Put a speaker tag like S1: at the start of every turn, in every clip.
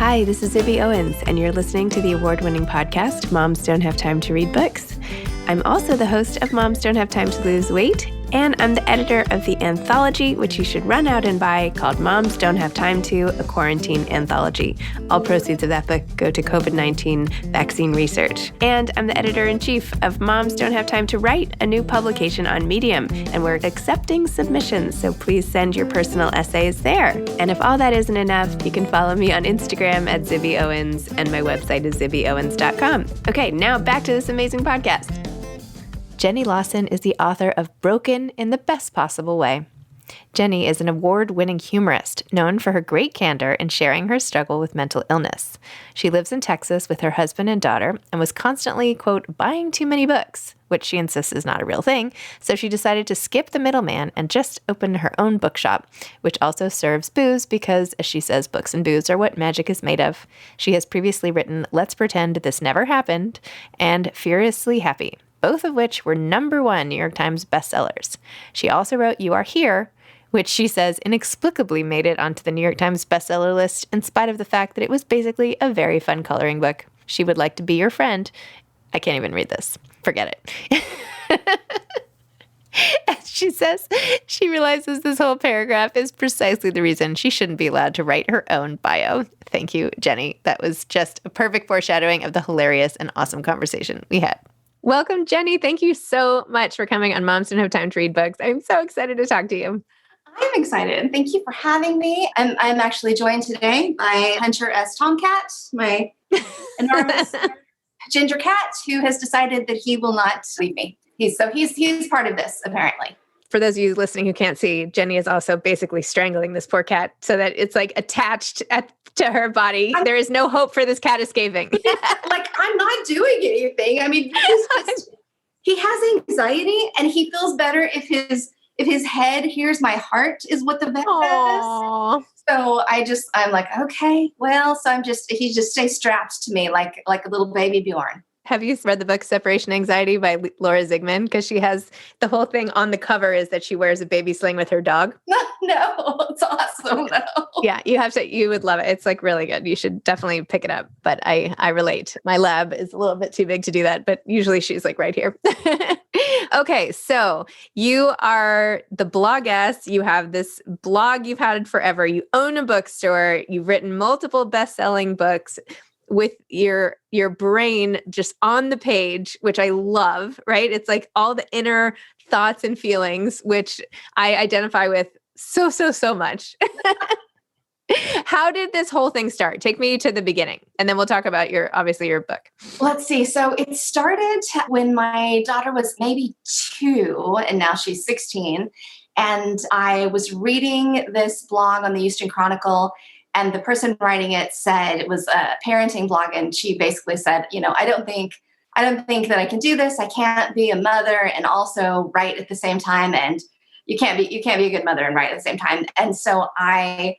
S1: Hi, this is Zibby Owens, and you're listening to the award-winning podcast, Moms Don't Have Time to Read Books. I'm also the host of Moms Don't Have Time to Lose Weight, and I'm the editor of the anthology, which you should run out and buy, called Moms Don't Have Time to, a quarantine anthology. All proceeds of that book go to COVID-19 vaccine research. And I'm the editor-in-chief of Moms Don't Have Time to Write, a new publication on Medium, and we're accepting submissions, so please send your personal essays there. And if all that isn't enough, you can follow me on Instagram at Zibby Owens, and my website is zibbyowens.com. Okay, now back to this amazing podcast. Jenny Lawson is the author of Broken in the Best Possible Way. Jenny is an award-winning humorist known for her great candor in sharing her struggle with mental illness. She lives in Texas with her husband and daughter and was constantly, quote, buying too many books, which she insists is not a real thing, so she decided to skip the middleman and just open her own bookshop, which also serves booze because, as she says, books and booze are what magic is made of. She has previously written Let's Pretend This Never Happened and Furiously Happy, both of which were #1 New York Times bestsellers. She also wrote You Are Here, which she says inexplicably made it onto the New York Times bestseller list in spite of the fact that it was basically a very fun coloring book. She would like to be your friend. I can't even read this. Forget it. As she says, she realizes this whole paragraph is precisely the reason she shouldn't be allowed to write her own bio. Thank you, Jenny. That was just a perfect foreshadowing of the hilarious and awesome conversation we had. Welcome, Jenny. Thank you so much for coming on Moms Don't Have Time to Read Books. I'm so excited to talk to you.
S2: I'm excited. Thank you for having me. I'm actually joined today by Hunter S. Tomcat, my enormous ginger cat, who has decided that he will not leave me. He's part of this, apparently.
S1: For those of you listening who can't see, Jenny is also basically strangling this poor cat so that it's like attached to her body. There is no hope for this cat escaping.
S2: Like, I'm not doing anything. I mean, he has anxiety and he feels better if his head hears my heart is what the vet says. So I'm like, okay, well, so he just stays strapped to me like a little baby Bjorn.
S1: Have you read the book Separation Anxiety by Laura Zigman? Because she has the whole thing on the cover is that she wears a baby sling with her dog.
S2: No, it's awesome though.
S1: Yeah, you would love it. It's like really good. You should definitely pick it up. But I relate. My lab is a little bit too big to do that, but usually she's like right here. Okay, so you are the Bloggess. You have this blog you've had forever. You own a bookstore. You've written multiple best-selling books with your brain just on the page, which I love, right? It's like all the inner thoughts and feelings, which I identify with so much. How did this whole thing start? Take me to the beginning, and then we'll talk about your book.
S2: Let's see. So it started when my daughter was maybe 2, and now she's 16. And I was reading this blog on the Houston Chronicle, and the person writing it said it was a parenting blog, and she basically said, I don't think that I can do this. I can't be a mother and also write at the same time, and you can't be a good mother and write at the same time. And so I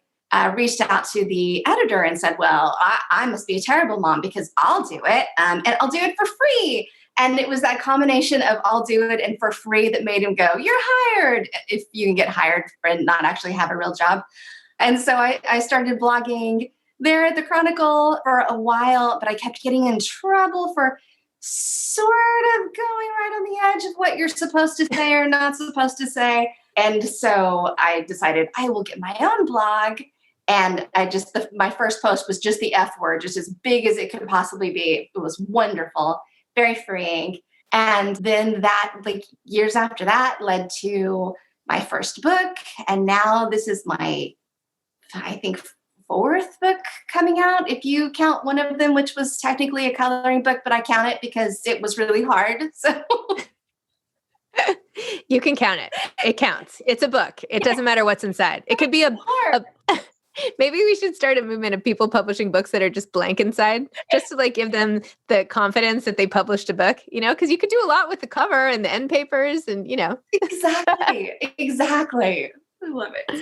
S2: reached out to the editor and said, well, I must be a terrible mom because I'll do it, and I'll do it for free. And it was that combination of I'll do it and for free that made him go, you're hired, if you can get hired and not actually have a real job. And so I started blogging there at the Chronicle for a while, but I kept getting in trouble for sort of going right on the edge of what you're supposed to say or not supposed to say. And so I decided I will get my own blog. And my first post was just the F word, just as big as it could possibly be. It was wonderful, very freeing. And then that, like years after that, led to my first book. And now this is my, I think, 4th book coming out, if you count one of them, which was technically a coloring book, but I count it because it was really hard. So
S1: you can count it. It counts. It's a book. It doesn't matter what's inside. It could be maybe we should start a movement of people publishing books that are just blank inside, just to like give them the confidence that they published a book, because you could do a lot with the cover and the end papers and,
S2: Exactly. I love it.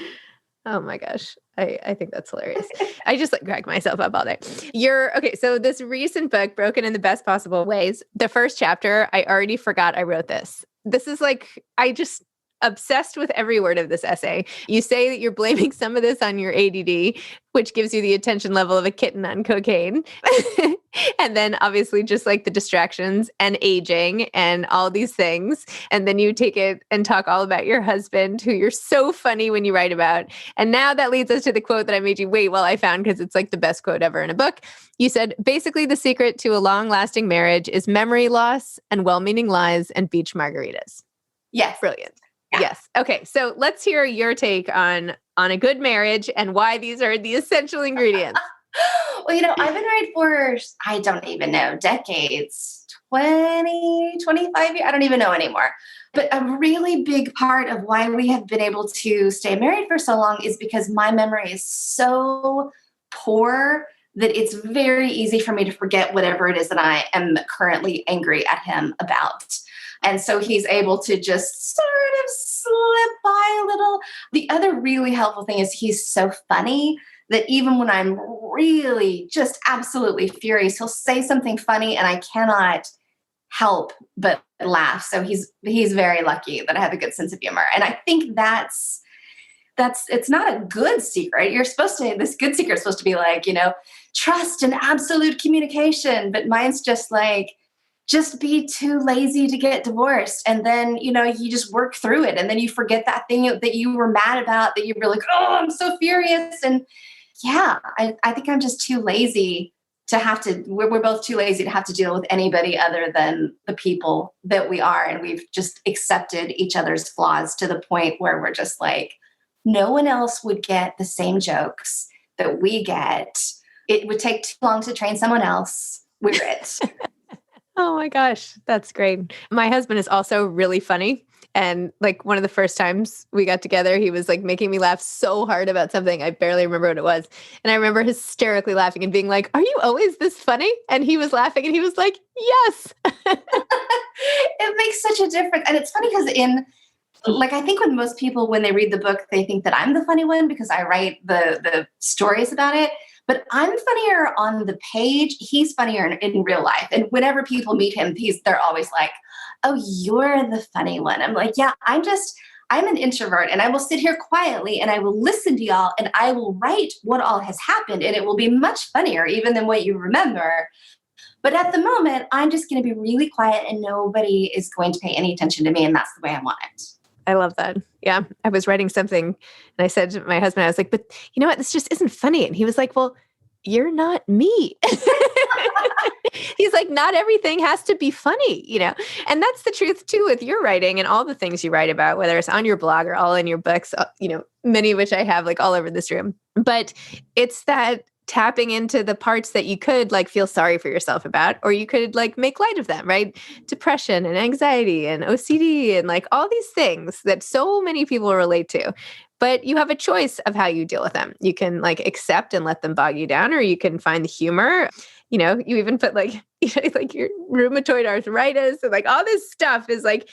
S1: Oh my gosh. I think that's hilarious. I just like crack myself up all day. Okay. So this recent book, Broken in the Best Possible Ways, the first chapter, I already forgot I wrote this. This is like, obsessed with every word of this essay. You say that you're blaming some of this on your ADD, which gives you the attention level of a kitten on cocaine. And then obviously just like the distractions and aging and all these things. And then you take it and talk all about your husband, who you're so funny when you write about. And now that leads us to the quote that I made you wait while I found, because it's like the best quote ever in a book. You said, basically the secret to a long-lasting marriage is memory loss and well-meaning lies and beach margaritas.
S2: Yes.
S1: Brilliant.
S2: Yeah.
S1: Yes. Okay. So let's hear your take on a good marriage and why these are the essential ingredients.
S2: Well, I've been married for, I don't even know, decades, 20, 25 years. I don't even know anymore. But a really big part of why we have been able to stay married for so long is because my memory is so poor that it's very easy for me to forget whatever it is that I am currently angry at him about. And so he's able to just sort of slip by a little. The other really helpful thing is he's so funny that even when I'm really just absolutely furious, he'll say something funny and I cannot help but laugh. So he's very lucky that I have a good sense of humor. And I think that's it's not a good secret. This good secret is supposed to be like, trust and absolute communication. But mine's just like, just be too lazy to get divorced. And then, you just work through it. And then you forget that thing that you were mad about, that you were like, oh, I'm so furious. And yeah, I think I'm just too lazy to have to, we're both too lazy to have to deal with anybody other than the people that we are. And we've just accepted each other's flaws to the point where we're just like, no one else would get the same jokes that we get. It would take too long to train someone else. We're it.
S1: Oh my gosh, that's great. My husband is also really funny. And like one of the first times we got together, he was like making me laugh so hard about something. I barely remember what it was. And I remember hysterically laughing and being like, are you always this funny? And he was laughing and he was like, yes.
S2: It makes such a difference. And it's funny because I think when most people, when they read the book, they think that I'm the funny one because I write the stories about it. But I'm funnier on the page. He's funnier in real life. And whenever people meet him, they're always like, oh, you're the funny one. I'm like, yeah, I'm an introvert and I will sit here quietly and I will listen to y'all and I will write what all has happened. And it will be much funnier even than what you remember. But at the moment, I'm just going to be really quiet and nobody is going to pay any attention to me. And that's the way I want it.
S1: I love that. Yeah. I was writing something and I said to my husband, I was like, but you know what? This just isn't funny. And he was like, well, you're not me. He's like, not everything has to be funny, And that's the truth too with your writing and all the things you write about, whether it's on your blog or all in your books, many of which I have like all over this room. But it's that tapping into the parts that you could like feel sorry for yourself about, or you could like make light of them, right? Depression and anxiety and OCD and like all these things that so many people relate to. But you have a choice of how you deal with them. You can like accept and let them bog you down, or you can find the humor. You even put like, like your rheumatoid arthritis and like all this stuff is like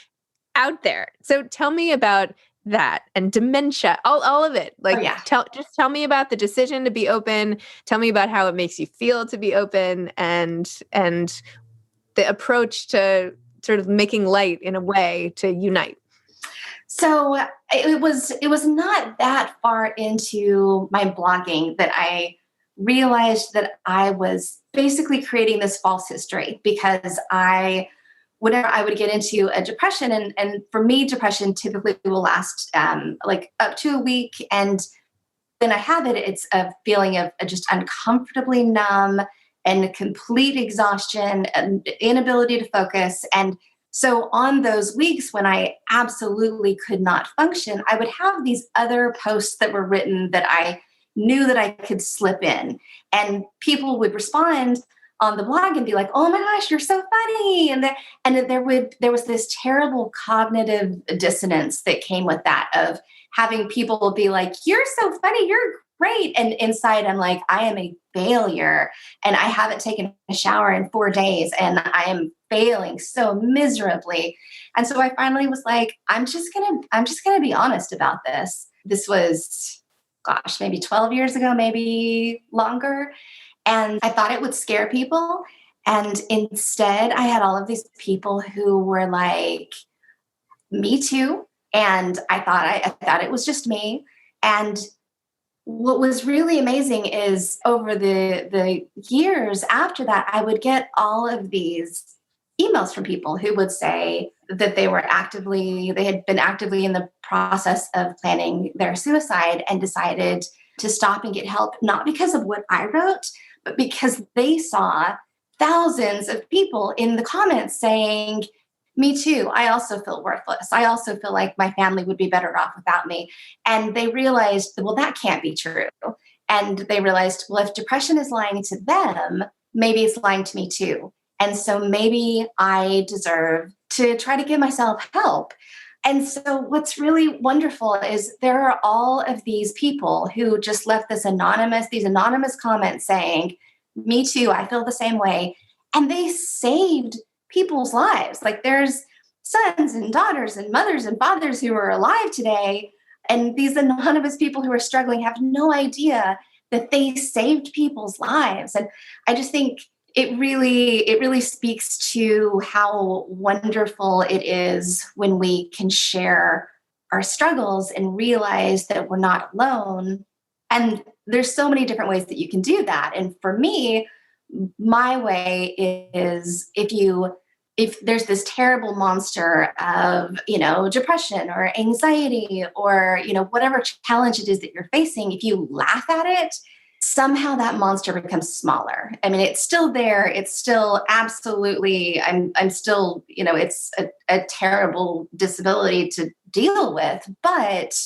S1: out there. So tell me about that and dementia, all of it. Like, just tell me about the decision to be open. Tell me about how it makes you feel to be open and the approach to sort of making light in a way to unite.
S2: So it was not that far into my blogging that I realized that I was basically creating this false history because whenever I would get into a depression, and for me, depression typically will last like up to a week. And when I have it, it's a feeling of just uncomfortably numb and complete exhaustion and inability to focus. And so on those weeks when I absolutely could not function, I would have these other posts that were written that I knew that I could slip in. And people would respond on the blog and be like, oh my gosh, you're so funny. And there was this terrible cognitive dissonance that came with that, of having people be like, you're so funny, you're great. And inside I'm like, I am a failure and I haven't taken a shower in 4 days and I am failing so miserably. And so I finally was like, I'm just gonna be honest about this. This was, maybe 12 years ago, maybe longer. And I thought it would scare people. And instead, I had all of these people who were like, me too. And I thought it was just me. And what was really amazing is over the years after that, I would get all of these emails from people who would say that they had been actively in the process of planning their suicide and decided to stop and get help, not because of what I wrote, but because they saw thousands of people in the comments saying, me too. I also feel worthless. I also feel like my family would be better off without me. And they realized, well, that can't be true. And they realized, well, if depression is lying to them, maybe it's lying to me too. And so maybe I deserve to try to give myself help. And so what's really wonderful is there are all of these people who just left these anonymous comments saying, me too, I feel the same way. And they saved people's lives. Like there's sons and daughters and mothers and fathers who are alive today. And these anonymous people who are struggling have no idea that they saved people's lives. And I just think it really speaks to how wonderful it is when we can share our struggles and realize that we're not alone. And there's so many different ways that you can do that. And for me, my way is if there's this terrible monster of, depression or anxiety or, whatever challenge it is that you're facing, if you laugh at it, somehow that monster becomes smaller. I mean, it's still there. It's still absolutely, I'm still, it's a terrible disability to deal with, but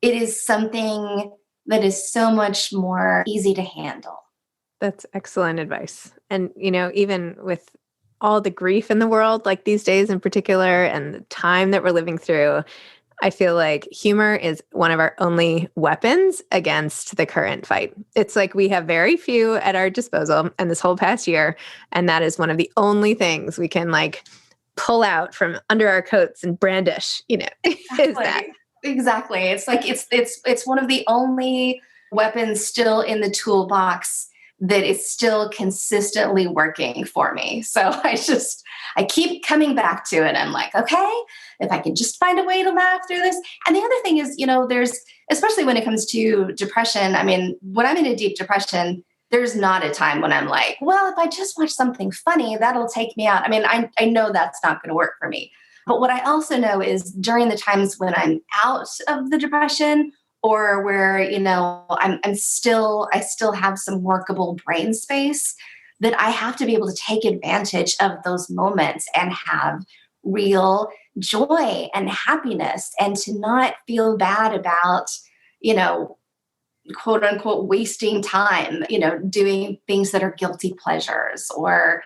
S2: it is something that is so much more easy to handle.
S1: That's excellent advice. And, even with all the grief in the world, like these days in particular, and the time that we're living through, I feel like humor is one of our only weapons against the current fight. It's like we have very few at our disposal and this whole past year. And that is one of the only things we can pull out from under our coats and brandish, is that.
S2: Exactly. It's like, it's one of the only weapons still in the toolbox that is still consistently working for me. So I keep coming back to it. I'm like, okay, if I can just find a way to laugh through this. And the other thing is, there's, especially when it comes to depression, I mean, when I'm in a deep depression, there's not a time when I'm like, well, if I just watch something funny, that'll take me out. I mean, I know that's not going to work for me. But what I also know is during the times when I'm out of the depression, or where, I still have some workable brain space, that I have to be able to take advantage of those moments and have real joy and happiness, and to not feel bad about, quote unquote, wasting time, doing things that are guilty pleasures, or,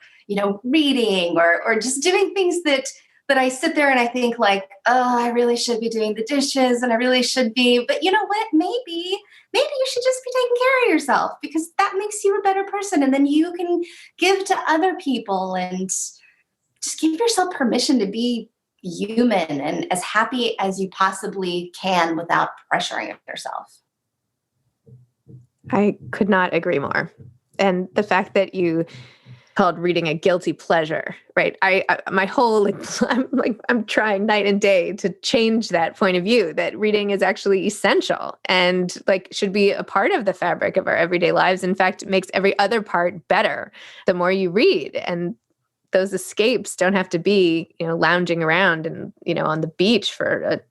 S2: reading, or just doing things that I sit there and I think like, oh, I really should be doing the dishes and I really should be, but you know what? Maybe you should just be taking care of yourself, because that makes you a better person. And then you can give to other people and just give yourself permission to be human and as happy as you possibly can without pressuring yourself.
S1: I could not agree more. And the fact that you called reading a guilty pleasure, right? My whole, I'm trying night and day to change that point of view, that reading is actually essential and should be a part of the fabric of our everyday lives. In fact, it makes every other part better the more you read. And those escapes don't have to be, lounging around and, on the beach for a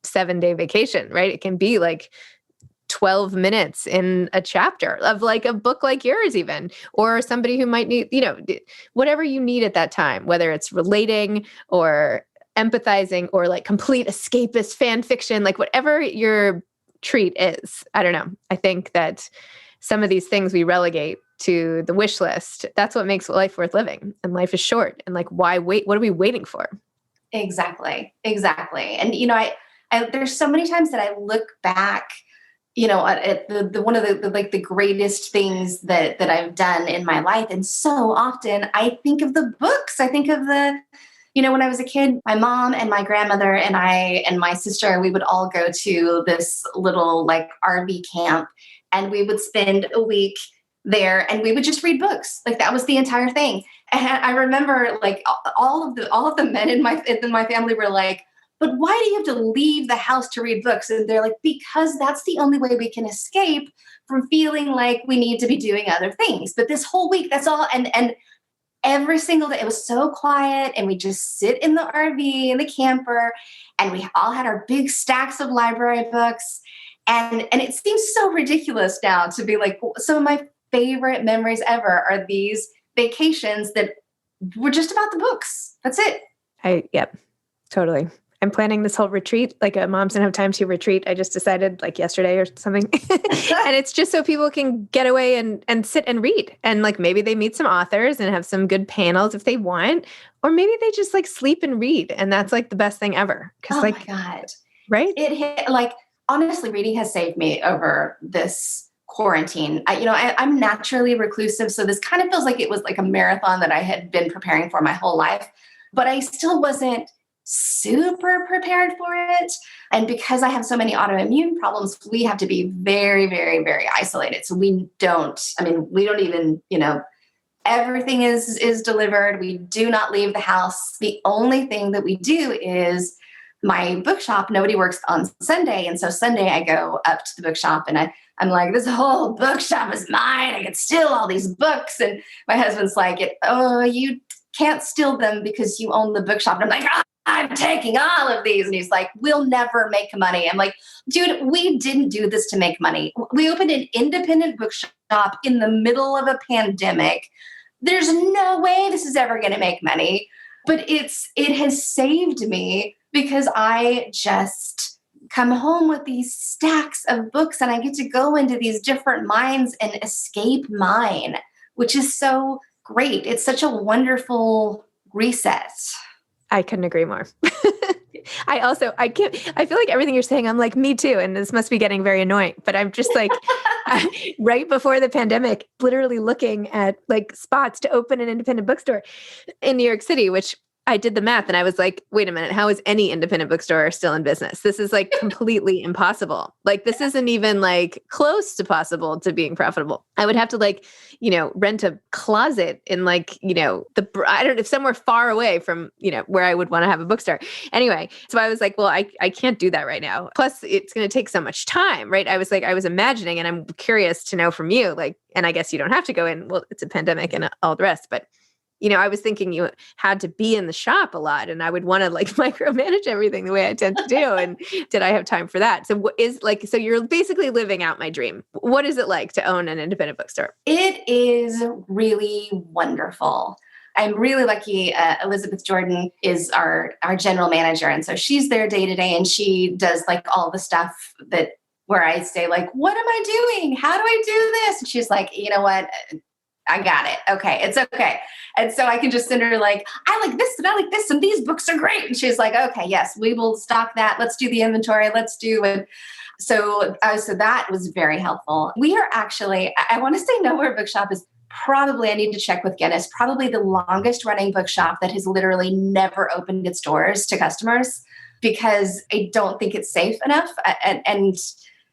S1: 7-day vacation, right? It can be 12 minutes in a chapter of a book like yours even, or somebody who might need, whatever you need at that time, whether it's relating or empathizing or complete escapist fan fiction, whatever your treat is. I don't know. I think that some of these things we relegate to the wish list. That's what makes life worth living. And life is short. And why wait? What are we waiting for?
S2: Exactly. And, I there's so many times that I look back, at the one of the greatest things that I've done in my life. And so often I think of the books. I think of when I was a kid, my mom and my grandmother and I and my sister, we would all go to this little RV camp, and we would spend a week there and we would just read books. That was the entire thing. And I remember all of the men in my family were like, but why do you have to leave the house to read books? And they're like, because that's the only way we can escape from feeling like we need to be doing other things. But this whole week, that's all. And every single day, it was so quiet. And we just sit in the RV, in the camper, and we all had our big stacks of library books. And it seems so ridiculous now to be like, some of my favorite memories ever are these vacations that were just about the books. That's it.
S1: Yep, totally. I'm planning this whole retreat, like a Moms Don't Have Time to retreat. I just decided like yesterday or something. And it's just so people can get away and sit and read. And like maybe they meet some authors and have some good panels if they want, or maybe they just like sleep and read. And that's like the best thing ever.
S2: Oh
S1: like,
S2: my God.
S1: Right?
S2: It hit, like, honestly, reading has saved me over this quarantine. I'm naturally reclusive. So this kind of feels like it was like a marathon that I had been preparing for my whole life, but I still wasn't super prepared for it. And because I have so many autoimmune problems, we have to be very, very, very isolated. So we don't even, everything is delivered. We do not leave the house. The only thing that we do is my bookshop. Nobody works on Sunday. And so Sunday I go up to the bookshop and I'm like, this whole bookshop is mine. I can steal all these books. And my husband's like, you can't steal them because you own the bookshop. And I'm like, I'm taking all of these. And he's like, we'll never make money. I'm like, dude, we didn't do this to make money. We opened an independent bookshop in the middle of a pandemic. There's no way this is ever going to make money. But it has saved me because I just come home with these stacks of books and I get to go into these different minds and escape mine, which is so great. It's such a wonderful reset.
S1: I couldn't agree more. I feel like everything you're saying, I'm like, me too. And this must be getting very annoying, but I'm just like, right before the pandemic, literally looking at like spots to open an independent bookstore in New York City, which I did the math and I was like, wait a minute, how is any independent bookstore still in business? This is like completely impossible. Like this isn't even like close to possible to being profitable. I would have to like, rent a closet in like, if somewhere far away from, where I would want to have a bookstore. Anyway, so I was like, well, I can't do that right now. Plus it's going to take so much time, right? I was imagining, and I'm curious to know from you, like, and I guess you don't have to go in, well, it's a pandemic and all the rest, but I was thinking you had to be in the shop a lot and I would want to like micromanage everything the way I tend to do. And did I have time for that? So so you're basically living out my dream. What is it like to own an independent bookstore?
S2: It is really wonderful. I'm really lucky. Elizabeth Jordan is our general manager. And so she's there day to day and she does like all the stuff where I say like, what am I doing? How do I do this? And she's like, you know what? I got it. Okay. It's okay. And so I can just send her like, I like this and I like this and these books are great. And she's like, okay, yes, we will stock that. Let's do the inventory. Let's do it. So that was very helpful. We are actually, I want to say Nowhere Bookshop is probably, I need to check with Guinness, probably the longest running bookshop that has literally never opened its doors to customers because I don't think it's safe enough. And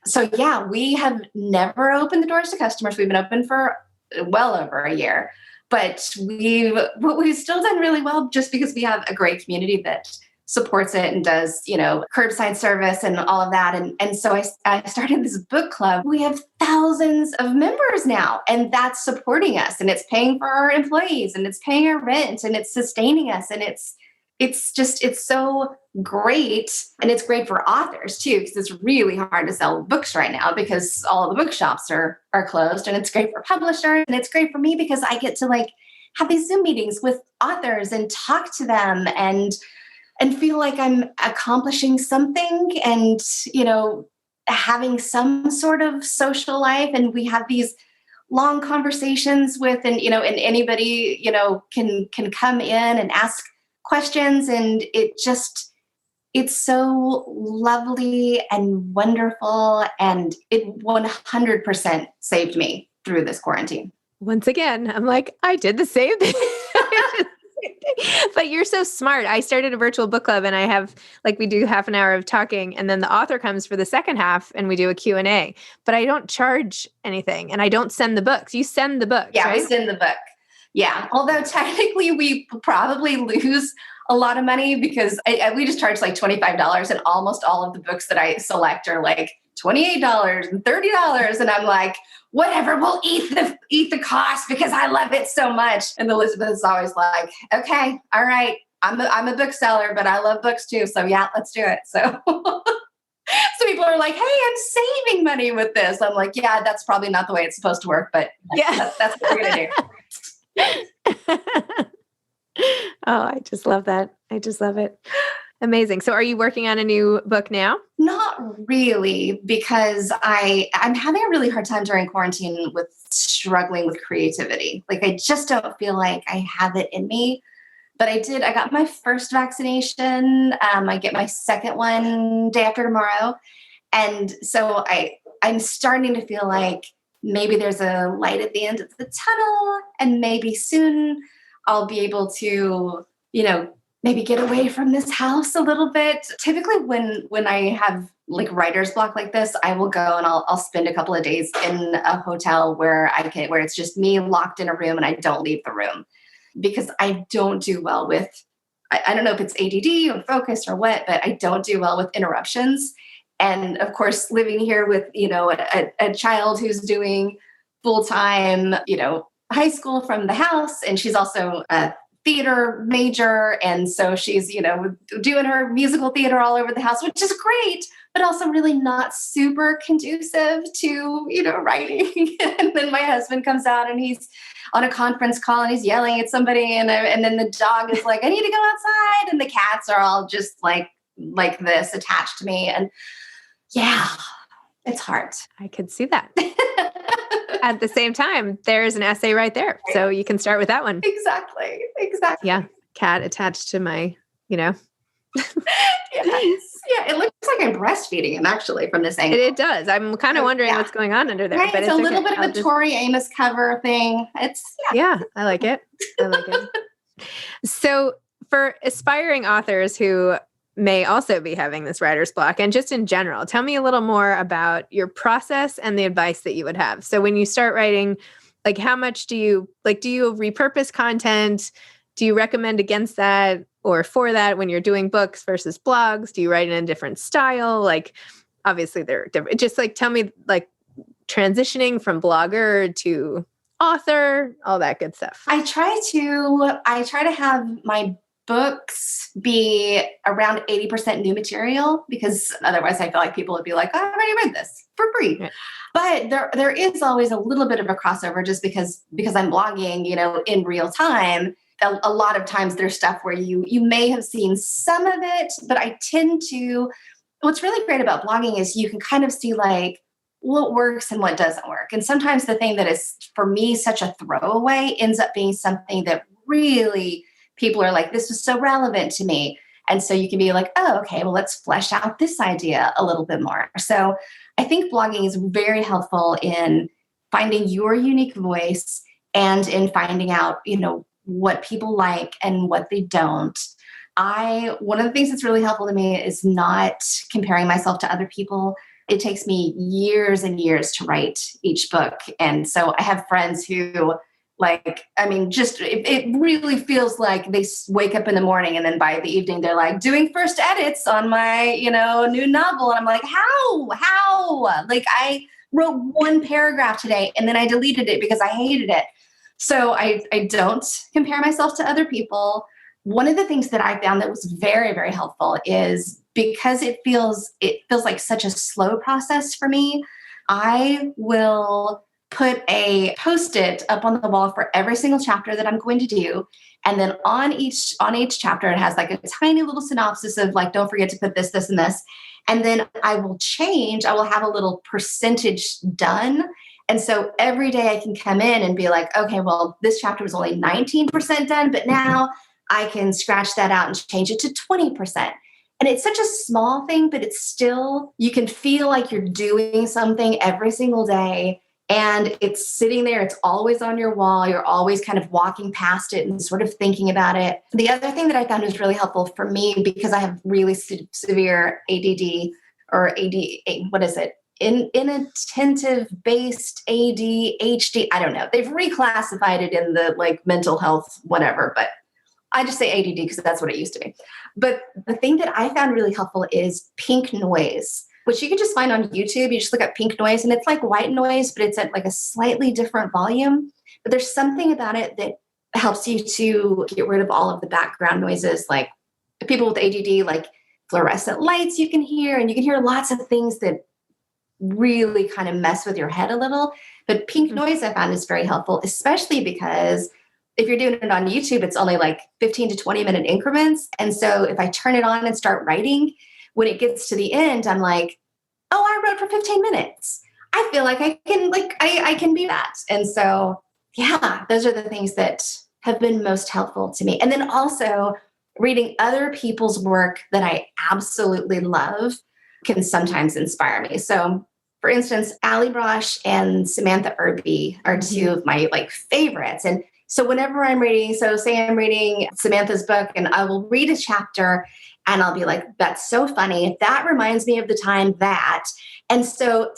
S2: so, yeah, we have never opened the doors to customers. We've been open for well over a year, but we've still done really well just because we have a great community that supports it and does, curbside service and all of that. And so I started this book club. We have thousands of members now, and that's supporting us, and it's paying for our employees, and it's paying our rent, and it's sustaining us, and it's so great. And it's great for authors too, because it's really hard to sell books right now because all the bookshops are closed. And it's great for publishers. And it's great for me because I get to like have these Zoom meetings with authors and talk to them and feel like I'm accomplishing something and, having some sort of social life. And we have these long conversations with, and anybody, can come in and ask questions. And it's so lovely and wonderful. And it 100% saved me through this quarantine.
S1: Once again, I'm like, I did the same thing. But you're so smart. I started a virtual book club and I have we do half an hour of talking and then the author comes for the second half and we do a Q&A, but I don't charge anything and I don't send the books. You send the books,
S2: yeah,
S1: right?
S2: We send the book. Yeah. Although technically we probably lose a lot of money because we just charge like $25 and almost all of the books that I select are like $28 and $30. And I'm like, whatever, we'll eat the cost because I love it so much. And Elizabeth is always like, okay, all right. I'm a bookseller, but I love books too. So yeah, let's do it. So so people are like, hey, I'm saving money with this. I'm like, yeah, that's probably not the way it's supposed to work, but yeah, that's what we're going to do.
S1: Oh, I just love that. I just love it. Amazing. So are you working on a new book now?
S2: Not really, because I'm having a really hard time during quarantine with struggling with creativity. Like, I just don't feel like I have it in me. But I got my first vaccination. I get my second one day after tomorrow. And so I'm starting to feel like maybe there's a light at the end of the tunnel, and maybe soon I'll be able to, maybe get away from this house a little bit. Typically when I have like writer's block like this, I will go and I'll spend a couple of days in a hotel where it's just me locked in a room and I don't leave the room, because I don't do well with, I don't know if it's ADD or focus or what, but I don't do well with interruptions. And of course, living here with, a child who's doing full-time, high school from the house, and she's also a theater major. And so she's, doing her musical theater all over the house, which is great, but also really not super conducive to, writing. And then my husband comes out and he's on a conference call and he's yelling at somebody. And then the dog is like, I need to go outside. And the cats are all just like this attached to me. And yeah, it's hard.
S1: I could see that. At the same time, there's an essay right there. So you can start with that one.
S2: Exactly.
S1: Yeah. Cat attached to my,
S2: Yes. Yeah. It looks like I'm breastfeeding him actually from this angle.
S1: It does. I'm kind of wondering what's going on under there.
S2: Right?
S1: But
S2: it's a little bit of a Tori Amos cover thing.
S1: Yeah, I like it. So for aspiring authors who may also be having this writer's block, and just in general, tell me a little more about your process and the advice that you would have. So when you start writing, like how much do you repurpose content? Do you recommend against that or for that when you're doing books versus blogs? Do you write in a different style? Like obviously they're different. Just like tell me like transitioning from blogger to author, all that good stuff.
S2: I try to have my books be around 80% new material, because otherwise I feel like people would be like, oh, I've already read this for free. Right. But there is always a little bit of a crossover just because I'm blogging, in real time. A lot of times there's stuff where you may have seen some of it, but I tend to, what's really great about blogging is you can kind of see like what works and what doesn't work. And sometimes the thing that is for me such a throwaway ends up being something that really people are like, this was so relevant to me. And so you can be like, oh, okay, well, let's flesh out this idea a little bit more. So I think blogging is very helpful in finding your unique voice and in finding out, what people like and what they don't. One of the things that's really helpful to me is not comparing myself to other people. It takes me years and years to write each book. And so I have friends who it really feels like they wake up in the morning and then by the evening they're like doing first edits on my, new novel. And I'm like, how? Like I wrote one paragraph today and then I deleted it because I hated it. So I don't compare myself to other people. One of the things that I found that was very, very helpful is because it feels like such a slow process for me, I will put a Post-it up on the wall for every single chapter that I'm going to do. And then on each chapter, it has like a tiny little synopsis of like, don't forget to put this, this, and this. And then I will have a little percentage done. And so every day I can come in and be like, okay, well, this chapter was only 19% done, but now I can scratch that out and change it to 20%. And it's such a small thing, but it's still, you can feel like you're doing something every single day. And it's sitting there, it's always on your wall. You're always kind of walking past it and sort of thinking about it. The other thing that I found was really helpful for me, because I have really severe ADD or AD, what is it? inattentive-based ADHD. I don't know. They've reclassified it in the like mental health, whatever, but I just say ADD because that's what it used to be. But the thing that I found really helpful is pink noise, which you can just find on YouTube. You just look up pink noise and it's like white noise, but it's at like a slightly different volume. But there's something about it that helps you to get rid of all of the background noises, like people with ADD, like fluorescent lights you can hear, and you can hear lots of things that really kind of mess with your head a little. But pink noise I found is very helpful, especially because if you're doing it on YouTube, it's only like 15 to 20 minute increments. And so if I turn it on and start writing, when it gets to the end, I'm like, oh, I wrote for 15 minutes. I feel like I can be that. And so, yeah, those are the things that have been most helpful to me. And then also reading other people's work that I absolutely love can sometimes inspire me. So for instance, Ali Brosh and Samantha Irby are two of my like favorites. And so whenever I'm reading, so say I'm reading Samantha's book and I will read a chapter and I'll be like, that's so funny. That reminds me of the time that. And so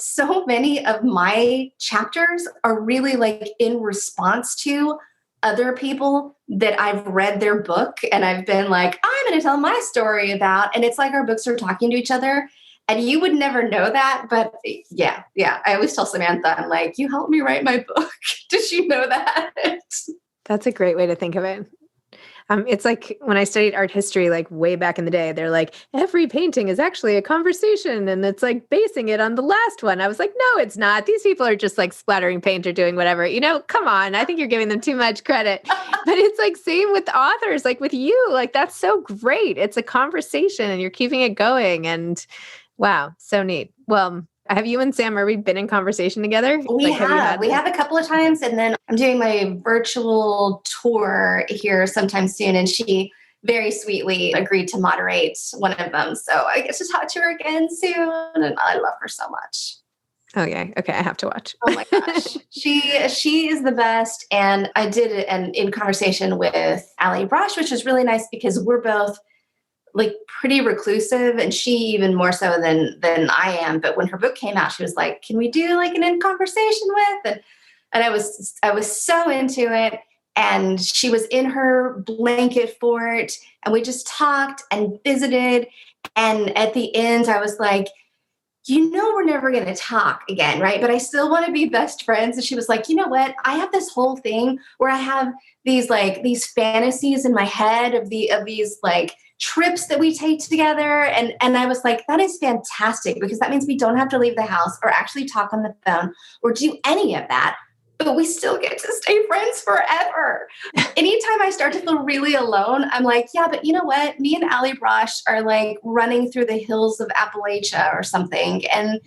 S2: many of my chapters are really like in response to other people that I've read their book and I've been like, I'm going to tell my story about, and it's like our books are talking to each other. And you would never know that, but yeah. I always tell Samantha, I'm like, you helped me write my book. Did she know that?
S1: That's a great way to think of it. It's like when I studied art history, like way back in the day, they're like, every painting is actually a conversation. And it's like basing it on the last one. I was like, no, it's not. These people are just like splattering paint or doing whatever. Come on. I think you're giving them too much credit. But it's like same with authors, like with you, like that's so great. It's a conversation and you're keeping it going. And wow, so neat. Well, have you and Sam Irby been in conversation together?
S2: We have a couple of times, and then I'm doing my virtual tour here sometime soon, and she very sweetly agreed to moderate one of them. So I get to talk to her again soon, and I love her so much.
S1: Oh yeah. Okay. I have to watch.
S2: Oh my gosh. She is the best. And I did it in conversation with Ali Brosh, which was really nice because we're both like pretty reclusive, and she even more so than I am. But when her book came out, she was like, can we do like an in conversation with? And I was so into it. And she was in her blanket fort and we just talked and visited. And at the end, I was like, we're never going to talk again, right? But I still want to be best friends. And she was like, you know what? I have this whole thing where I have these fantasies in my head of these like trips that we take together. And I was like, that is fantastic because that means we don't have to leave the house or actually talk on the phone or do any of that. But we still get to stay friends forever. Anytime I start to feel really alone, I'm like, yeah, but you know what? Me and Ali Brosh are like running through the hills of Appalachia or something. And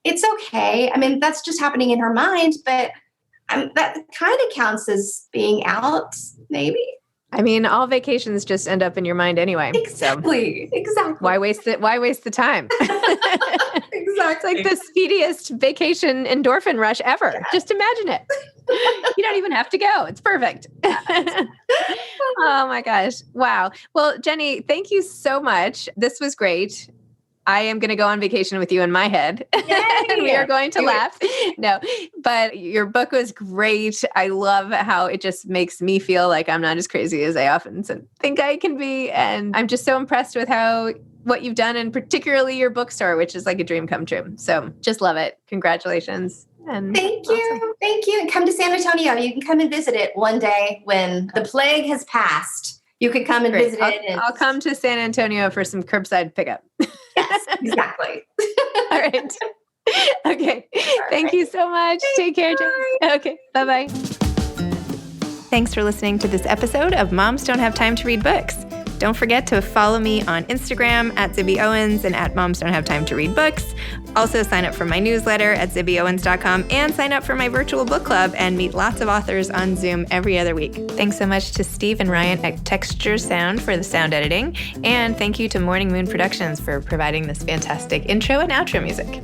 S2: it's okay. I mean, that's just happening in her mind, but that kind of counts as being out, maybe.
S1: I mean, all vacations just end up in your mind anyway.
S2: Exactly.
S1: So
S2: exactly.
S1: Why waste the time?
S2: Exactly.
S1: It's like the speediest vacation endorphin rush ever. Yeah. Just imagine it. You don't even have to go. It's perfect. Oh my gosh. Wow. Well, Jenny, thank you so much. This was great. I am going to go on vacation with you in my head. And we are going to laugh. No, but your book was great. I love how it just makes me feel like I'm not as crazy as I often think I can be. And I'm just so impressed with what you've done, and particularly your bookstore, which is like a dream come true. So just love it. Congratulations. And
S2: thank you. Awesome. Thank you. And come to San Antonio. You can come and visit it one day when the plague has passed. You could come and visit it.
S1: I'll come to San Antonio for some curbside pickup.
S2: Yes, exactly.
S1: All right. Okay. Thank you so much. Take care, Jenny. Okay. Bye-bye. Thanks for listening to this episode of Moms Don't Have Time to Read Books. Don't forget to follow me on Instagram at Zibby Owens and at Moms Don't Have Time to Read Books. Also sign up for my newsletter at zibbyowens.com and sign up for my virtual book club and meet lots of authors on Zoom every other week. Thanks so much to Steve and Ryan at Texture Sound for the sound editing. And thank you to Morning Moon Productions for providing this fantastic intro and outro music.